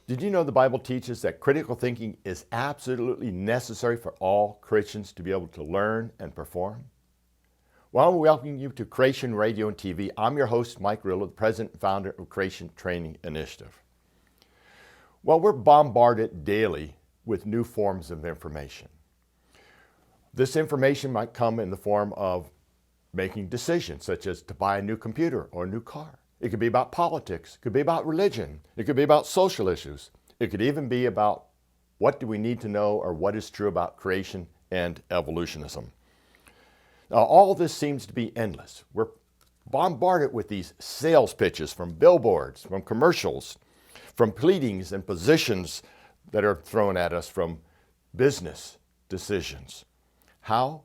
Did you know the Bible teaches that critical thinking is absolutely necessary for all Christians to be able to learn and perform? Well, I'm welcoming you to Creation Radio and TV. I'm your host, Mike Rillo, the president and founder of Creation Training Initiative. Well, we're bombarded daily with new forms of information. This information might come in the form of making decisions, such as to buy a new computer or a new car. It could be about politics. It could be about religion. It could be about social issues. It could even be about what do we need to know or what is true about creation and evolutionism. Now, all this seems to be endless. We're bombarded with these sales pitches from billboards, from commercials, from pleadings and positions that are thrown at us from business decisions. How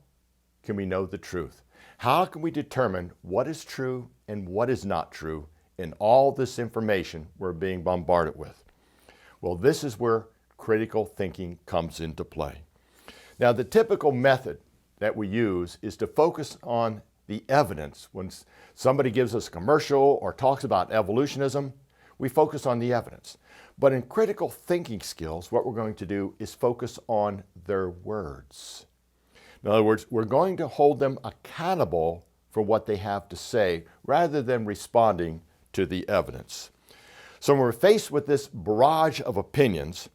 can we know the truth? How can we determine what is true and what is not true in all this information we're being bombarded with? Well, this is where critical thinking comes into play. Now, the typical method that we use is to focus on the evidence. When somebody gives us a commercial or talks about evolutionism, we focus on the evidence. But in critical thinking skills, what we're going to do is focus on their words. In other words, we're going to hold them accountable for what they have to say rather than responding to the evidence. So when we're faced with this barrage of opinions,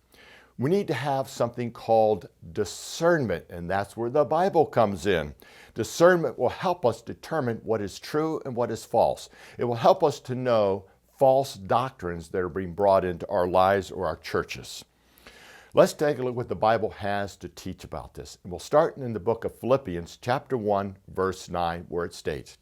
we need to have something called discernment, and that's where the Bible comes in. Discernment will help us determine what is true and what is false. It will help us to know false doctrines that are being brought into our lives or our churches. Let's take a look at what the Bible has to teach about this. And we'll start in the book of Philippians, chapter 1, verse 9, where it states,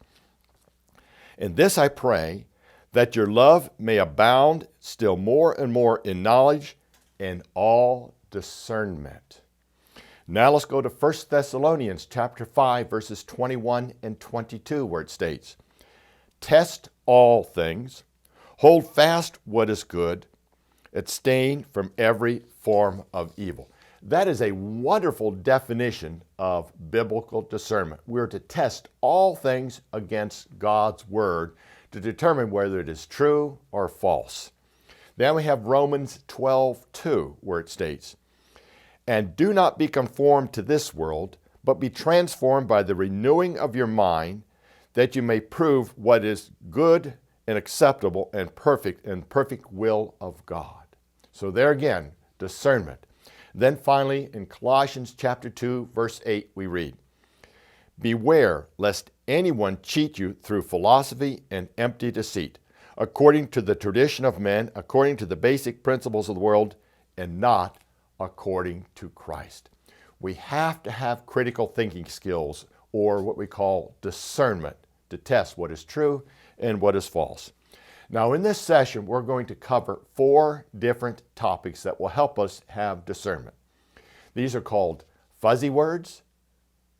"In this I pray, that your love may abound still more and more in knowledge and all discernment." Now let's go to 1 Thessalonians, chapter 5, verses 21 and 22, where it states, "Test all things, hold fast what is good, abstain from every form of evil." That is a wonderful definition of biblical discernment. We're to test all things against God's word to determine whether it is true or false. Then we have Romans 12:2, where it states, "And do not be conformed to this world, but be transformed by the renewing of your mind, that you may prove what is good and acceptable and perfect will of God." So there again, discernment. Then finally, in Colossians chapter 2, verse 8, we read, "Beware lest anyone cheat you through philosophy and empty deceit, according to the tradition of men, according to the basic principles of the world, and not according to Christ." We have to have critical thinking skills, or what we call discernment, to test what is true and what is false. Now, in this session, we're going to cover 4 different topics that will help us have discernment. These are called fuzzy words,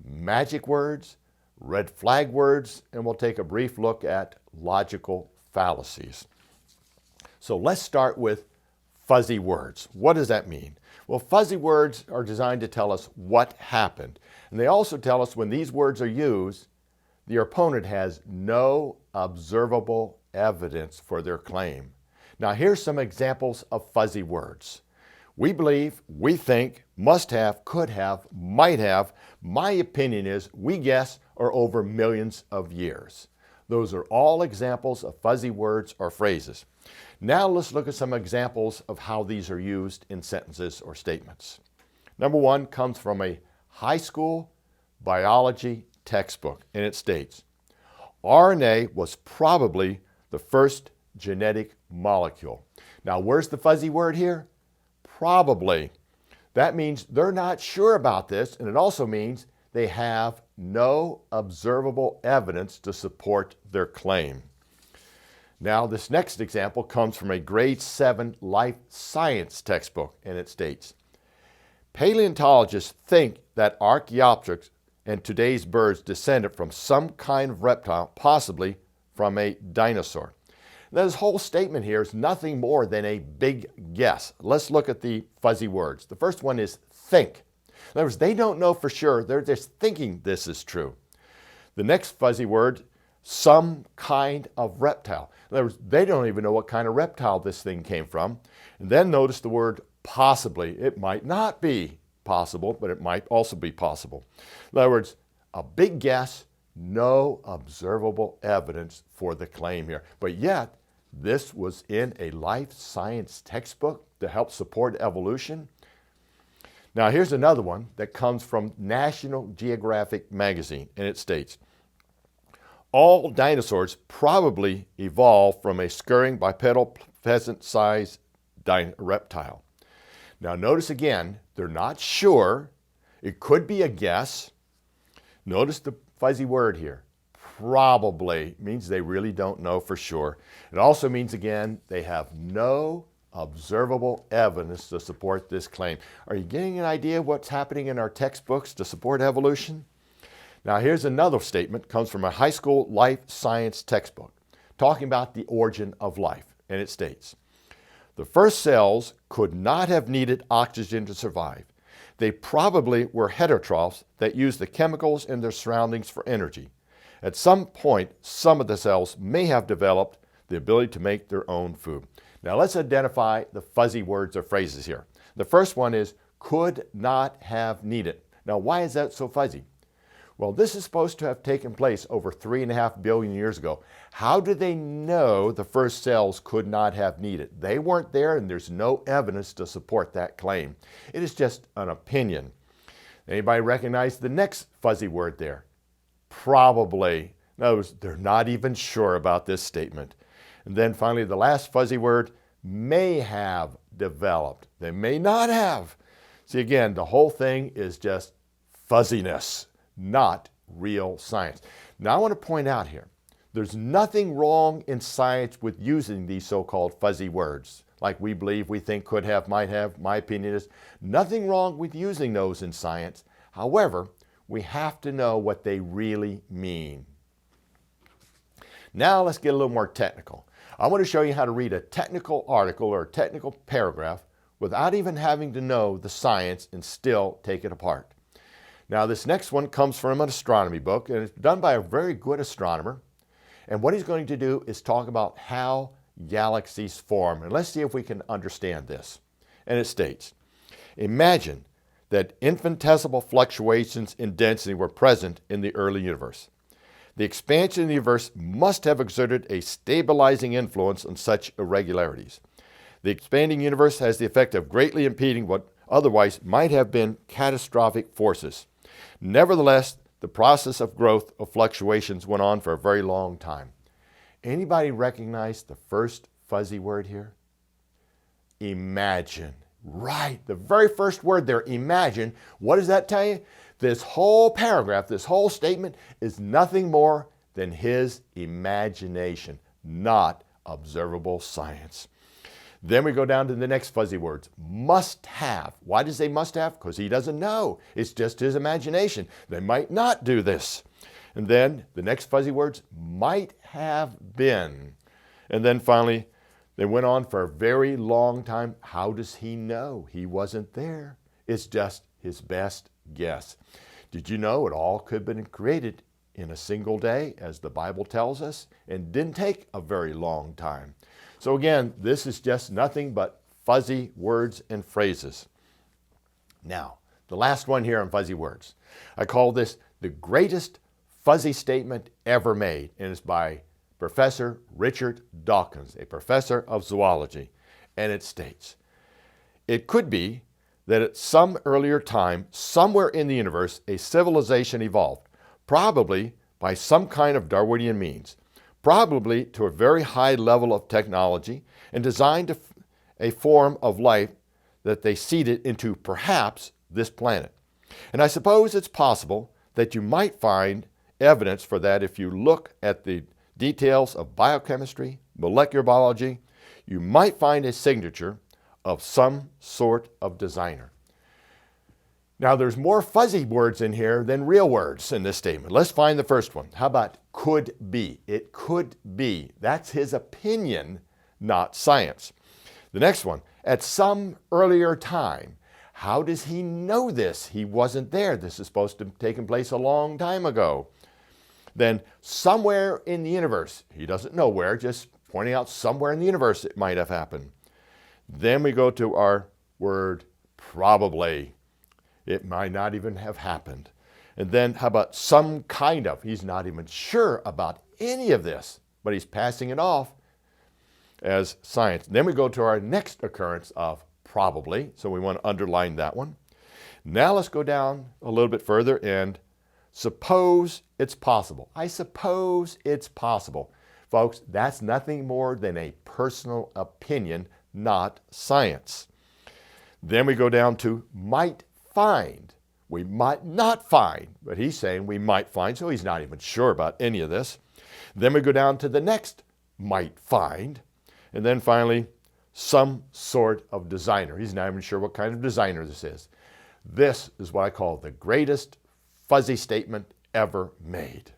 magic words, red flag words, and we'll take a brief look at logical fallacies. So let's start with fuzzy words. What does that mean? Well, fuzzy words are designed to tell us what happened. And they also tell us when these words are used, your opponent has no observable evidence for their claim. Now, here's some examples of fuzzy words. We believe, we think, must have, could have, might have, my opinion is, we guess, or over millions of years. Those are all examples of fuzzy words or phrases. Now let's look at some examples of how these are used in sentences or statements. Number 1 comes from a high school biology textbook, and it states, "RNA was probably the first genetic molecule." Now, where's the fuzzy word here? Probably. That means they're not sure about this, and it also means they have no observable evidence to support their claim. Now, this next example comes from a grade 7 life science textbook, and it states, "Paleontologists think that Archaeopteryx and today's birds descended from some kind of reptile, possibly from a dinosaur." Now, this whole statement here is nothing more than a big guess. Let's look at the fuzzy words. The first one is think. In other words, they don't know for sure. They're just thinking this is true. The next fuzzy word some kind of reptile. In other words, they don't even know what kind of reptile this thing came from. And then notice the word possibly. It might not be possible, but it might also be possible. In other words, a big guess, no observable evidence for the claim here. But yet, this was in a life science textbook to help support evolution. Now, here's another one that comes from National Geographic magazine, and it states, all dinosaurs probably evolved from a scurrying bipedal pheasant-sized reptile. Now, notice again, they're not sure. It could be a guess. Notice the fuzzy word here. Probably means they really don't know for sure. It also means, again, they have no observable evidence to support this claim. Are you getting an idea of what's happening in our textbooks to support evolution? Now, here's another statement, comes from a high school life science textbook, talking about the origin of life. And it states, the first cells could not have needed oxygen to survive. They probably were heterotrophs that used the chemicals in their surroundings for energy. At some point, some of the cells may have developed the ability to make their own food. Now let's identify the fuzzy words or phrases here. The first one is could not have needed. Now why is that so fuzzy? Well, this is supposed to have taken place over 3.5 billion years ago. How do they know the first cells could not have needed? They weren't there, and there's no evidence to support that claim. It is just an opinion. Anybody recognize the next fuzzy word there? Probably. In other words, they're not even sure about this statement. And then finally, the last fuzzy word, may have developed. They may not have. See, again, the whole thing is just fuzziness, not real science. Now, I want to point out here, there's nothing wrong in science with using these so-called fuzzy words, like we believe, we think, could have, might have. My opinion is nothing wrong with using those in science. However, we have to know what they really mean. Now, let's get a little more technical. I want to show you how to read a technical article or a technical paragraph without even having to know the science and still take it apart. Now, this next one comes from an astronomy book, and it's done by a very good astronomer. And what he's going to do is talk about how galaxies form. And let's see if we can understand this. And it states, imagine that infinitesimal fluctuations in density were present in the early universe. The expansion of the universe must have exerted a stabilizing influence on such irregularities. The expanding universe has the effect of greatly impeding what otherwise might have been catastrophic forces. Nevertheless, the process of growth of fluctuations went on for a very long time. Anybody recognize the first fuzzy word here? Imagine. Right, the very first word there, imagine. What does that tell you? This whole paragraph, this whole statement is nothing more than his imagination, not observable science. Then we go down to the next fuzzy words, must have. Why does they must have? Because he doesn't know. It's just his imagination. They might not do this. And then the next fuzzy words, might have been. And then finally, they went on for a very long time. How does he know? He wasn't there. It's just his best guess. Did you know it all could have been created in a single day, as the Bible tells us, and didn't take a very long time? So again, this is just nothing but fuzzy words and phrases. Now, the last one here on fuzzy words. I call this the greatest fuzzy statement ever made, and it's by Professor Richard Dawkins, a professor of zoology. And it states, it could be that at some earlier time, somewhere in the universe, a civilization evolved, probably by some kind of Darwinian means, probably to a very high level of technology, and designed a form of life that they seeded into perhaps this planet. And I suppose it's possible that you might find evidence for that if you look at the details of biochemistry, molecular biology. You might find a signature of some sort of designer. Now, there's more fuzzy words in here than real words in this statement. Let's find the first one. How about could be? It could be. That's his opinion, not science. The next one, at some earlier time. How does he know this? He wasn't there. This is supposed to have taken place a long time ago. then somewhere in the universe, he doesn't know where, just pointing out somewhere in the universe it might have happened. Then we go to our word probably. It might not even have happened. And then how about some kind of? He's not even sure about any of this, but he's passing it off as science. Then we go to our next occurrence of probably, so we want to underline that one. Now let's go down a little bit further and suppose it's possible. I suppose it's possible. Folks, that's nothing more than a personal opinion, not science. Then we go down to might find. We might not find, but he's saying we might find, so he's not even sure about any of this. Then we go down to the next might find, and then finally, some sort of designer. He's not even sure what kind of designer this is. This is what I call the greatest fuzzy statement ever made.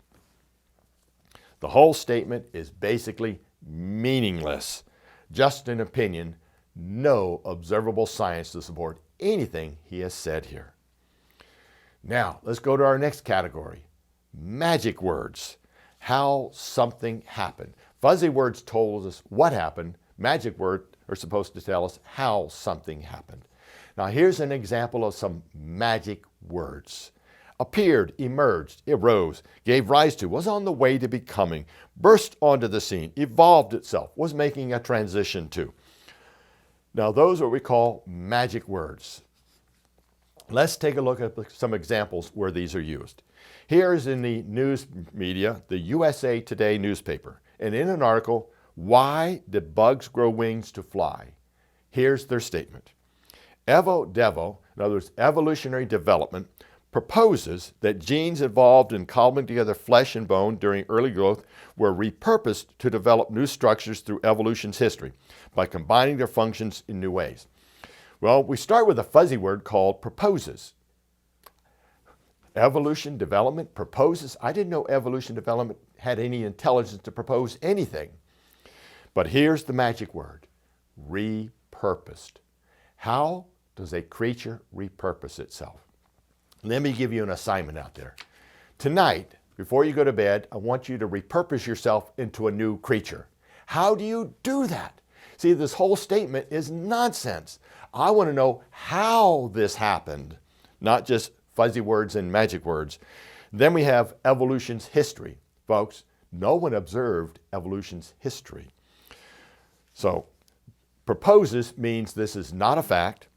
The whole statement is basically meaningless, just an opinion, no observable science to support anything he has said here. Now, let's go to our next category, magic words, how something happened. Fuzzy words told us what happened. Magic words are supposed to tell us how something happened. Now, here's an example of some magic words. Appeared, emerged, arose, gave rise to, was on the way to becoming, burst onto the scene, evolved itself, was making a transition to. Now, those are what we call magic words. Let's take a look at some examples where these are used. Here's in the news media, the USA Today newspaper, and in an article, Why Did Bugs Grow Wings to Fly? Here's their statement. Evo-Devo, in other words, evolutionary development, proposes that genes involved in cobbling together flesh and bone during early growth were repurposed to develop new structures through evolution's history by combining their functions in new ways. Well, we start with a fuzzy word called proposes. Evolution development proposes. I didn't know evolution development had any intelligence to propose anything. But here's the magic word, repurposed. How does a creature repurpose itself? Let me give you an assignment out there. Tonight, before you go to bed, I want you to repurpose yourself into a new creature. How do you do that? See, this whole statement is nonsense. I want to know how this happened, not just fuzzy words and magic words. Then we have evolution's history. Folks, no one observed evolution's history. So, proposes means this is not a fact.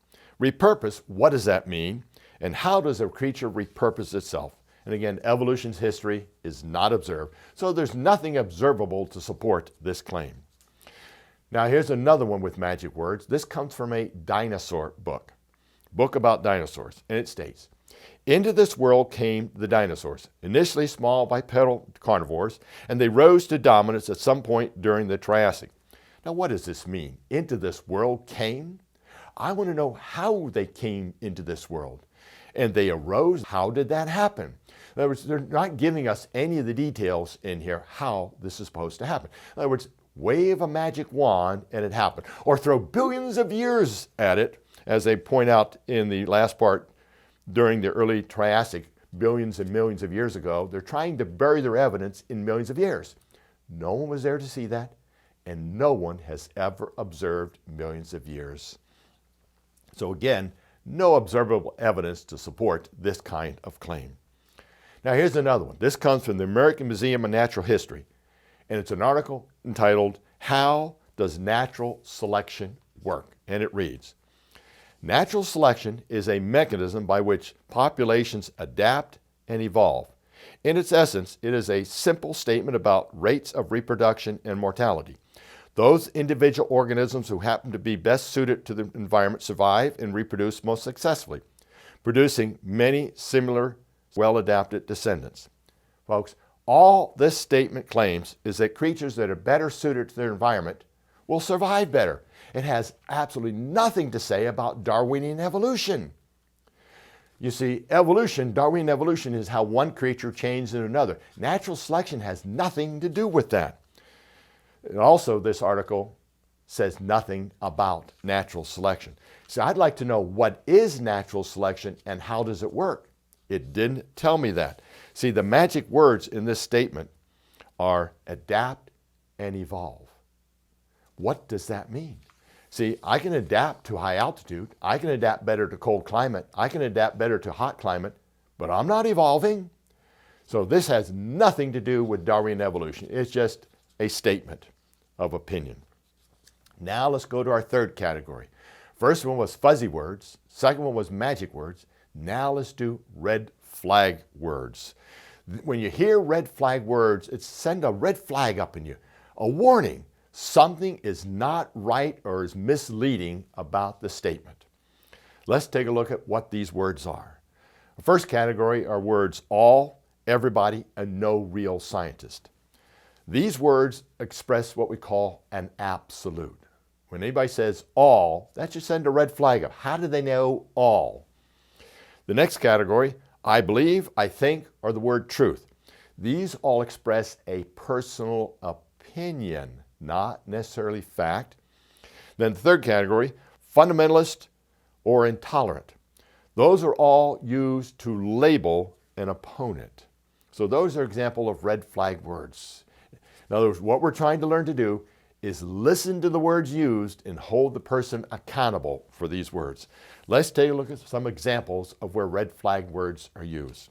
Repurpose, what does that mean? And how does a creature repurpose itself? And again, evolution's history is not observed. So there's nothing observable to support this claim. Now here's another one with magic words. This comes from a dinosaur book about dinosaurs. And it states, into this world came the dinosaurs, initially small bipedal carnivores, and they rose to dominance at some point during the Triassic. Now what does this mean? Into this world came? I want to know how they came into this world. And they arose. How did that happen? In other words, they're not giving us any of the details in here how this is supposed to happen. In other words, wave a magic wand and it happened. Or throw billions of years at it, as they point out in the last part during the early Triassic, billions and millions of years ago. They're trying to bury their evidence in millions of years. No one was there to see that, and no one has ever observed millions of years. So again, no observable evidence to support this kind of claim. Now here's another one. This comes from the American Museum of Natural History, and it's an article entitled, How Does Natural Selection Work? And it reads, natural selection is a mechanism by which populations adapt and evolve. In its essence, it is a simple statement about rates of reproduction and mortality. Those individual organisms who happen to be best suited to the environment survive and reproduce most successfully, producing many similar, well-adapted descendants. Folks, all this statement claims is that creatures that are better suited to their environment will survive better. It has absolutely nothing to say about Darwinian evolution. You see, Darwinian evolution is how one creature changed into another. Natural selection has nothing to do with that. And also, this article says nothing about natural selection. So I'd like to know what is natural selection and how does it work? It didn't tell me that. See, the magic words in this statement are adapt and evolve. What does that mean? See, I can adapt to high altitude. I can adapt better to cold climate. I can adapt better to hot climate, but I'm not evolving. So this has nothing to do with Darwinian evolution. It's just a statement of opinion. Now let's go to our third category. First one was fuzzy words. Second one was magic words. Now let's do red flag words. When you hear red flag words, it sends a red flag up in you, a warning. Something is not right or is misleading about the statement. Let's take a look at what these words are. The first category are words all, everybody, and no real scientist. These words express what we call an absolute. When anybody says all, that should send a red flag up. How do they know all? The next category, I believe, I think, or the word truth. These all express a personal opinion, not necessarily fact. Then the third category, fundamentalist or intolerant. Those are all used to label an opponent. So those are examples of red flag words. In other words, what we're trying to learn to do is listen to the words used and hold the person accountable for these words. Let's take a look at some examples of where red flag words are used.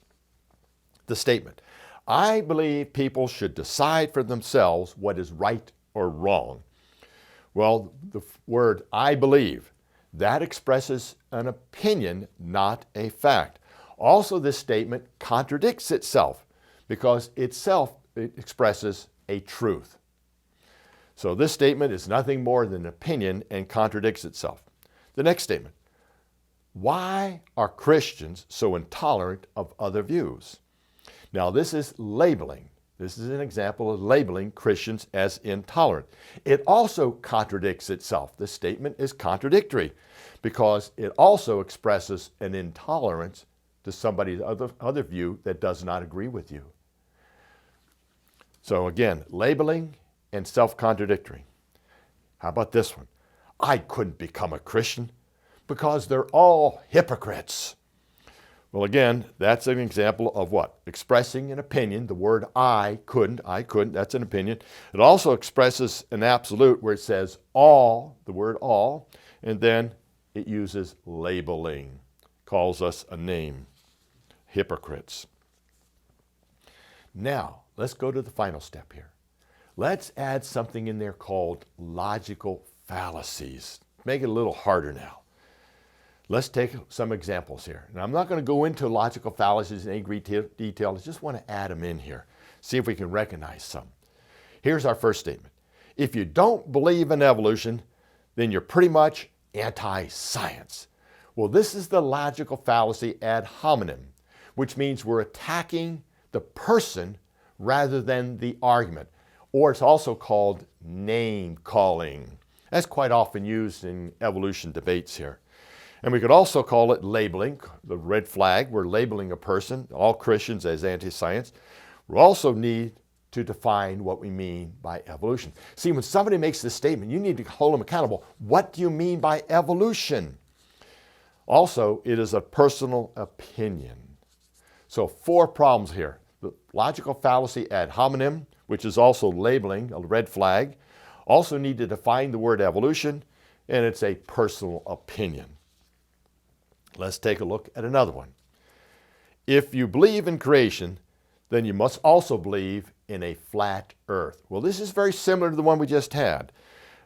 The statement, I believe people should decide for themselves what is right or wrong. Well, the word I believe, that expresses an opinion, not a fact. Also, this statement contradicts itself because it expresses a truth. So this statement is nothing more than an opinion and contradicts itself. The next statement, why are Christians so intolerant of other views? Now this is labeling. This is an example of labeling Christians as intolerant. It also contradicts itself. This statement is contradictory because it also expresses an intolerance to somebody's other view that does not agree with you. So again, labeling and self-contradictory. How about this one? I couldn't become a Christian because they're all hypocrites. Well, again, that's an example of what? Expressing an opinion. The word I couldn't, that's an opinion. It also expresses an absolute where it says all, the word all, and then it uses labeling, calls us a name, hypocrites. Now, let's go to the final step here. Let's add something in there called logical fallacies. Make it a little harder now. Let's take some examples here. Now, I'm not going to go into logical fallacies in any great detail. I just want to add them in here. See if we can recognize some. Here's our first statement. If you don't believe in evolution, then you're pretty much anti-science. Well, this is the logical fallacy ad hominem, which means we're attacking the person rather than the argument. Or it's also called name calling. That's quite often used in evolution debates here. And we could also call it labeling, the red flag. We're labeling a person, all Christians, as anti-science. We also need to define what we mean by evolution. See, when somebody makes this statement, you need to hold them accountable. What do you mean by evolution? Also, it is a personal opinion. So 4 problems here. The logical fallacy ad hominem, which is also labeling, a red flag. Also need to define the word evolution, and it's a personal opinion. Let's take a look at another one. If you believe in creation, then you must also believe in a flat earth. Well, this is very similar to the one we just had.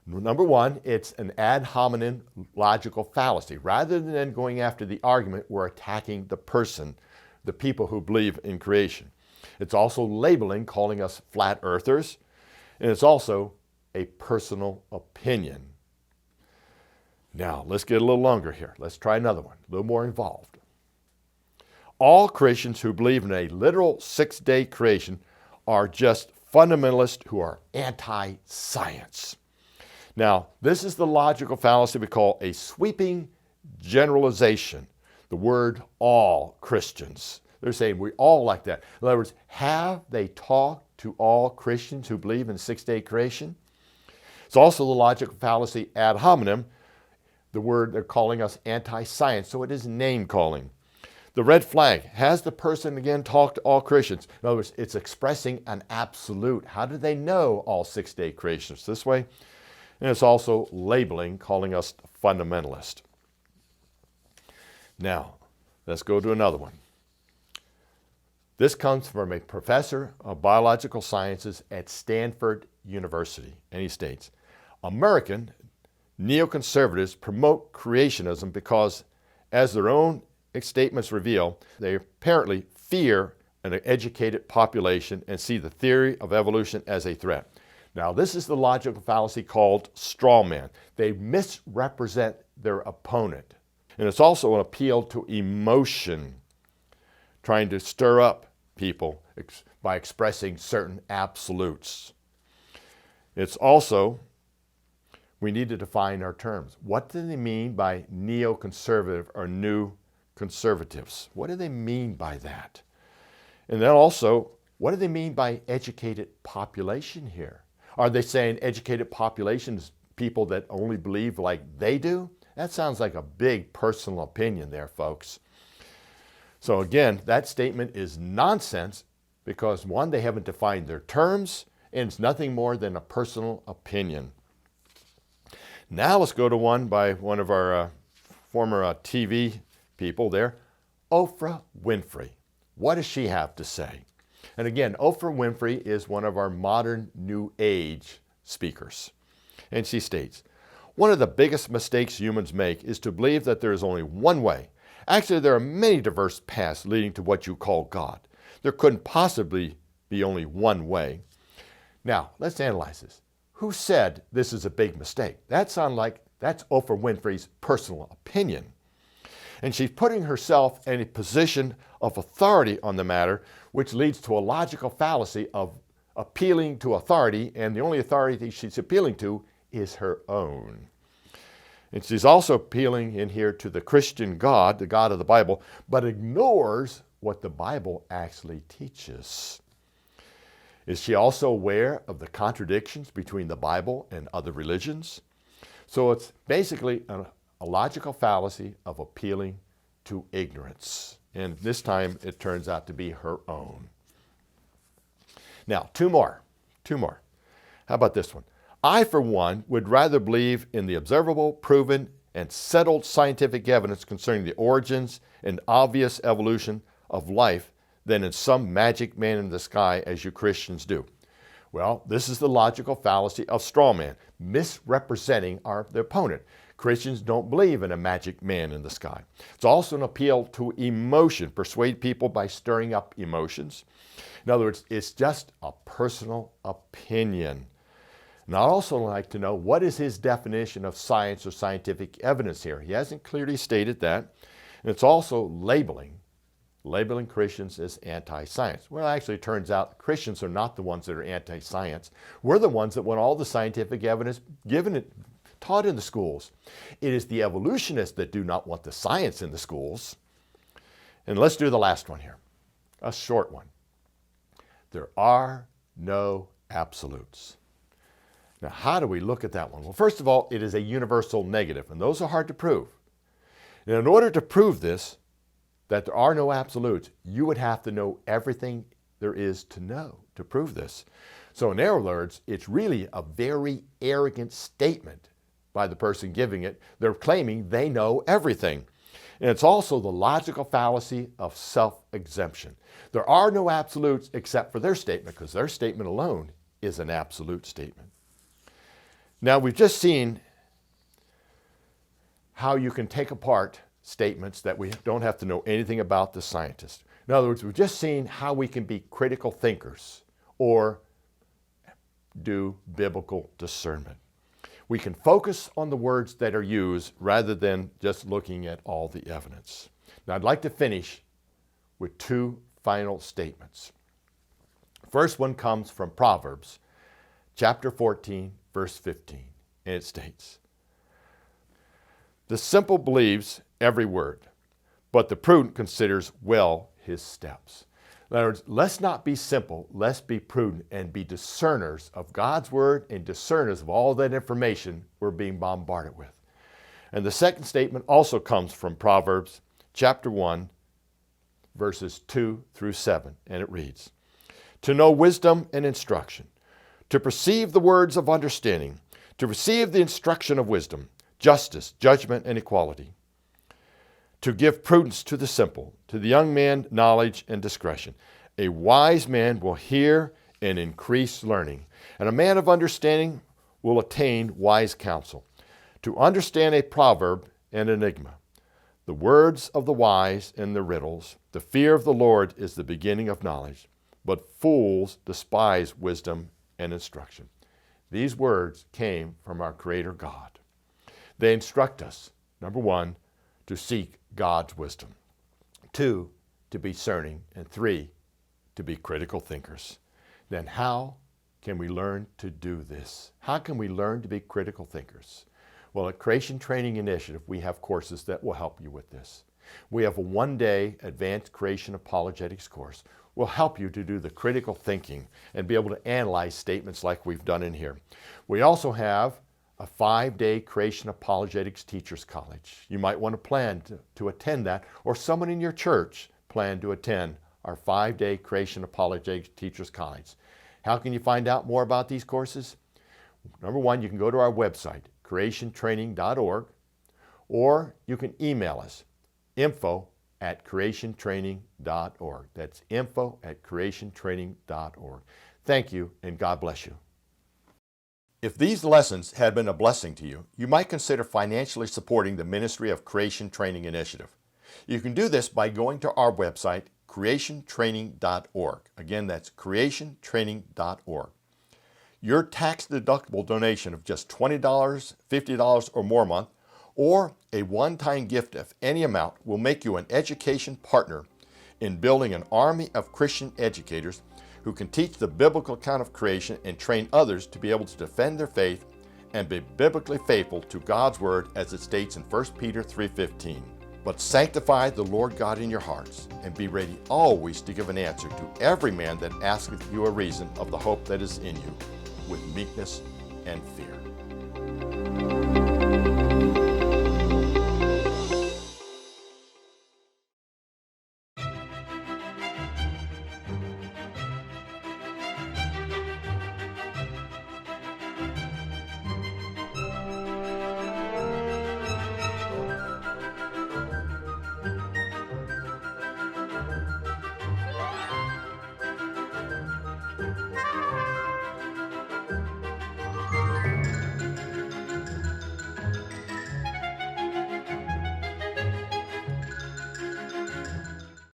Number 1, it's an ad hominem logical fallacy. Rather than going after the argument, we're attacking the person, the people who believe in creation. It's also labeling, calling us flat earthers, and it's also a personal opinion. Now, let's get a little longer here. Let's try another one, a little more involved. All Christians who believe in a literal 6-day creation are just fundamentalists who are anti-science. Now, this is the logical fallacy we call a sweeping generalization. The word all Christians. They're saying we all like that. In other words, have they talked to all Christians who believe in 6-day creation? It's also the logical fallacy ad hominem, the word they're calling us anti-science, so it is name calling. The red flag, has the person again talked to all Christians? In other words, it's expressing an absolute. How do they know all six-day creationists this way? And it's also labeling, calling us fundamentalist. Now, let's go to another one. This comes from a professor of biological sciences at Stanford University, and he states, American neoconservatives promote creationism because, as their own statements reveal, they apparently fear an educated population and see the theory of evolution as a threat. Now, this is the logical fallacy called straw man. They misrepresent their opponent. And it's also an appeal to emotion, trying to stir up people by expressing certain absolutes. It's also, we need to define our terms. What do they mean by neoconservative or new conservatives? What do they mean by that? And then also, what do they mean by educated population here? Are they saying educated population is people that only believe like they do? That sounds like a big personal opinion there, folks. So again, that statement is nonsense because, one, they haven't defined their terms, and it's nothing more than a personal opinion. Now let's go to one by one of our former TV people there, Oprah Winfrey. What does she have to say? And again, Oprah Winfrey is one of our modern New Age speakers. And she states, one of the biggest mistakes humans make is to believe that there is only one way. Actually, there are many diverse paths leading to what you call God. There couldn't possibly be only one way. Now, let's analyze this. Who said this is a big mistake? That sounds like that's Oprah Winfrey's personal opinion. And she's putting herself in a position of authority on the matter, which leads to a logical fallacy of appealing to authority, and the only authority she's appealing to is her own. And she's also appealing in here to the Christian God, the God of the Bible, but ignores what the Bible actually teaches. Is she also aware of the contradictions between the Bible and other religions? So it's basically a logical fallacy of appealing to ignorance. And this time it turns out to be her own. Now, two more. How about this one? I, for one, would rather believe in the observable, proven, and settled scientific evidence concerning the origins and obvious evolution of life than in some magic man in the sky as you Christians do. Well, this is the logical fallacy of straw man, misrepresenting the opponent. Christians don't believe in a magic man in the sky. It's also an appeal to emotion, persuade people by stirring up emotions. In other words, it's just a personal opinion. And I'd also like to know, what is his definition of science or scientific evidence here? He hasn't clearly stated that. And it's also labeling Christians as anti-science. Well, actually, it turns out Christians are not the ones that are anti-science. We're the ones that want all the scientific evidence taught in the schools. It is the evolutionists that do not want the science in the schools. And let's do the last one here, a short one. There are no absolutes. Now, how do we look at that one? Well, first of all, it is a universal negative, and those are hard to prove. And in order to prove this, that there are no absolutes, you would have to know everything there is to know to prove this. So in other words, it's really a very arrogant statement by the person giving it. They're claiming they know everything. And it's also the logical fallacy of self-exemption. There are no absolutes except for their statement, because their statement alone is an absolute statement. Now, we've just seen how you can take apart statements that we don't have to know anything about the scientist. In other words, we've just seen how we can be critical thinkers or do biblical discernment. We can focus on the words that are used rather than just looking at all the evidence. Now, I'd like to finish with two final statements. First one comes from Proverbs, chapter 14, verse 15, and it states, "The simple believes every word, but the prudent considers well his steps." In other words, let's not be simple, let's be prudent and be discerners of God's word and discerners of all that information we're being bombarded with. And the second statement also comes from Proverbs chapter 1, verses 2 through 7, and it reads, "To know wisdom and instruction, to perceive the words of understanding, to receive the instruction of wisdom, justice, judgment, and equality, to give prudence to the simple, to the young man knowledge and discretion. A wise man will hear and increase learning, and a man of understanding will attain wise counsel. To understand a proverb and enigma, the words of the wise and the riddles, the fear of the Lord is the beginning of knowledge, but fools despise wisdom and instruction." These words came from our Creator God. They instruct us, number one, to seek God's wisdom, 2, to be discerning, and 3, to be critical thinkers. Then how can we learn to do this? How can we learn to be critical thinkers? Well, at Creation Training Initiative, we have courses that will help you with this. We have a one-day advanced creation apologetics course. We'll help you to do the critical thinking and be able to analyze statements like we've done in here. We also have a 5-day creation apologetics teachers college. You might want to plan to attend that, or someone in your church plan to attend our 5-day creation apologetics teachers college. How can you find out more about these courses? Number one, you can go to our website, creationtraining.org, or you can email us, info@creationtraining.org. That's info@creationtraining.org. Thank you, and God bless you. If these lessons had been a blessing to you, you might consider financially supporting the ministry of Creation Training Initiative. You can do this by going to our website, creationtraining.org. Again, that's creationtraining.org. Your tax-deductible donation of just $20, $50, or more a month, or a one-time gift of any amount will make you an education partner in building an army of Christian educators who can teach the biblical account of creation and train others to be able to defend their faith and be biblically faithful to God's Word as it states in 1 Peter 3:15. But sanctify the Lord God in your hearts, and be ready always to give an answer to every man that asketh you a reason of the hope that is in you, with meekness and fear.